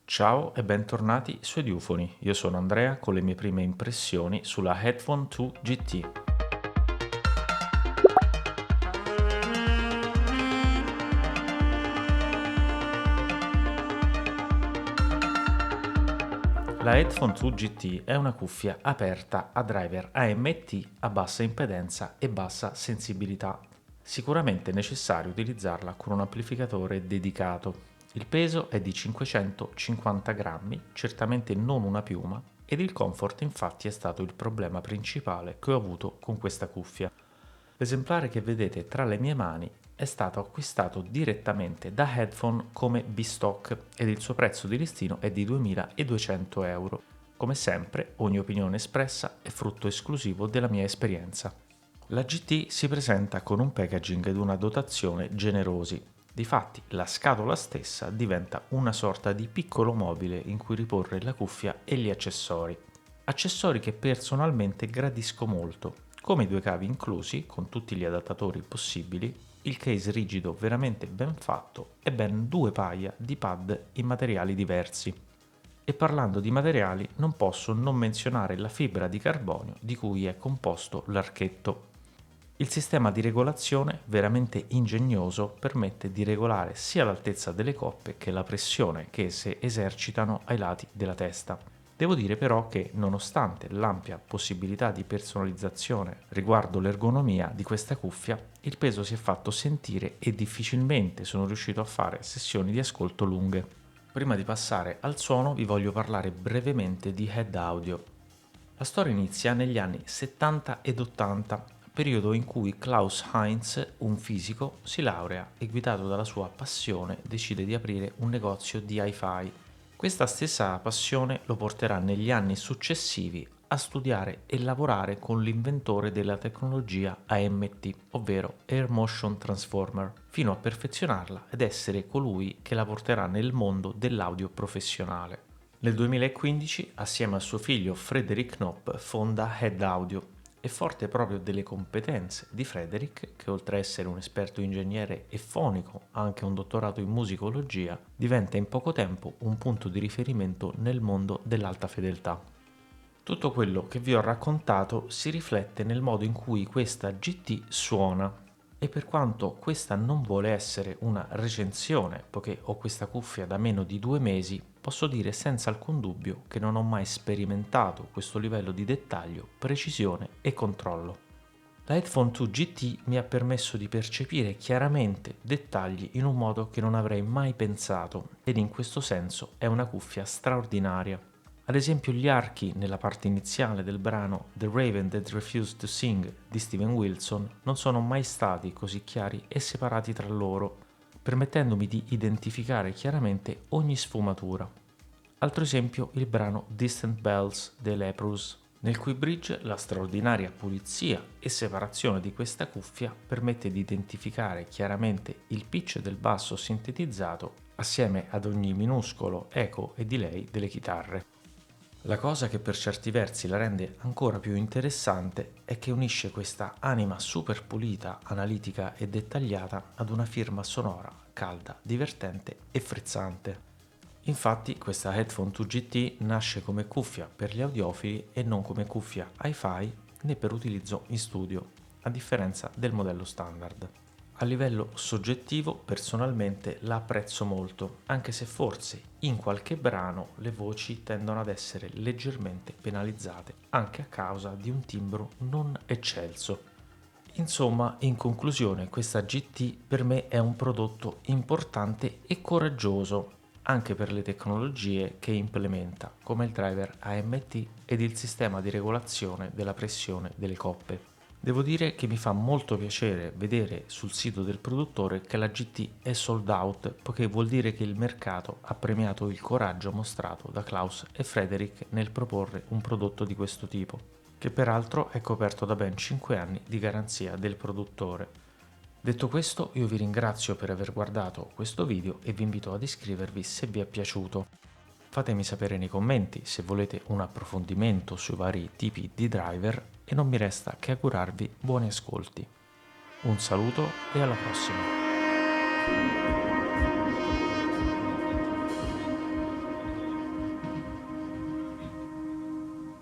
Ciao e bentornati su Ediufoni, io sono Andrea con le mie prime impressioni sulla Headphone 2 GT. La Headphone 2 GT è una cuffia aperta a driver AMT a bassa impedenza e bassa sensibilità. Sicuramente è necessario utilizzarla con un amplificatore dedicato. Il peso è di 550 grammi, certamente non una piuma, ed il comfort infatti è stato il problema principale che ho avuto con questa cuffia. L'esemplare che vedete tra le mie mani è stato acquistato direttamente da Headphone come B-Stock ed il suo prezzo di listino è di 2.200 euro. Come sempre, ogni opinione espressa è frutto esclusivo della mia esperienza. La GT si presenta con un packaging ed una dotazione generosi. Difatti, la scatola stessa diventa una sorta di piccolo mobile in cui riporre la cuffia e gli accessori. Accessori che personalmente gradisco molto, come i due cavi inclusi, con tutti gli adattatori possibili, il case rigido veramente ben fatto e ben due paia di pad in materiali diversi. E parlando di materiali non posso non menzionare la fibra di carbonio di cui è composto l'archetto. Il sistema di regolazione, veramente ingegnoso, permette di regolare sia l'altezza delle coppe che la pressione che esse esercitano ai lati della testa. Devo dire però che, nonostante l'ampia possibilità di personalizzazione riguardo l'ergonomia di questa cuffia, il peso si è fatto sentire e difficilmente sono riuscito a fare sessioni di ascolto lunghe. Prima di passare al suono vi voglio parlare brevemente di Head Audio. La storia inizia negli anni 70 ed 80, periodo in cui Klaus Heinz, un fisico, si laurea e guidato dalla sua passione decide di aprire un negozio di hi-fi. Questa stessa passione lo porterà negli anni successivi a studiare e lavorare con l'inventore della tecnologia AMT, ovvero Air Motion Transformer, fino a perfezionarla ed essere colui che la porterà nel mondo dell'audio professionale. Nel 2015, assieme al suo figlio Frederick Knopp, fonda Head Audio. È forte proprio delle competenze di Frederick, che oltre a essere un esperto ingegnere e fonico, ha anche un dottorato in musicologia, diventa in poco tempo un punto di riferimento nel mondo dell'alta fedeltà. Tutto quello che vi ho raccontato si riflette nel modo in cui questa GT suona. E per quanto questa non vuole essere una recensione, poiché ho questa cuffia da meno di 2 mesi, posso dire senza alcun dubbio che non ho mai sperimentato questo livello di dettaglio, precisione e controllo. La Headphone 2 GT mi ha permesso di percepire chiaramente dettagli in un modo che non avrei mai pensato ed in questo senso è una cuffia straordinaria. Ad esempio gli archi nella parte iniziale del brano The Raven That Refused to Sing di Steven Wilson non sono mai stati così chiari e separati tra loro, permettendomi di identificare chiaramente ogni sfumatura. Altro esempio il brano Distant Bells dei Leprous, nel cui bridge la straordinaria pulizia e separazione di questa cuffia permette di identificare chiaramente il pitch del basso sintetizzato assieme ad ogni minuscolo eco e delay delle chitarre. La cosa che per certi versi la rende ancora più interessante è che unisce questa anima super pulita, analitica e dettagliata ad una firma sonora, calda, divertente e frizzante. Infatti questa Headphone 2 GT nasce come cuffia per gli audiofili e non come cuffia hi-fi né per utilizzo in studio, a differenza del modello standard. A livello soggettivo, personalmente la apprezzo molto, anche se forse in qualche brano le voci tendono ad essere leggermente penalizzate, anche a causa di un timbro non eccelso. Insomma, in conclusione, questa GT per me è un prodotto importante e coraggioso, anche per le tecnologie che implementa, come il driver AMT ed il sistema di regolazione della pressione delle coppe. Devo dire che mi fa molto piacere vedere sul sito del produttore che la GT è sold out, poiché vuol dire che il mercato ha premiato il coraggio mostrato da Klaus e Frederick nel proporre un prodotto di questo tipo, che peraltro è coperto da ben 5 anni di garanzia del produttore. Detto questo, io vi ringrazio per aver guardato questo video e vi invito ad iscrivervi se vi è piaciuto. Fatemi sapere nei commenti se volete un approfondimento sui vari tipi di driver e non mi resta che augurarvi buoni ascolti. Un saluto e alla prossima!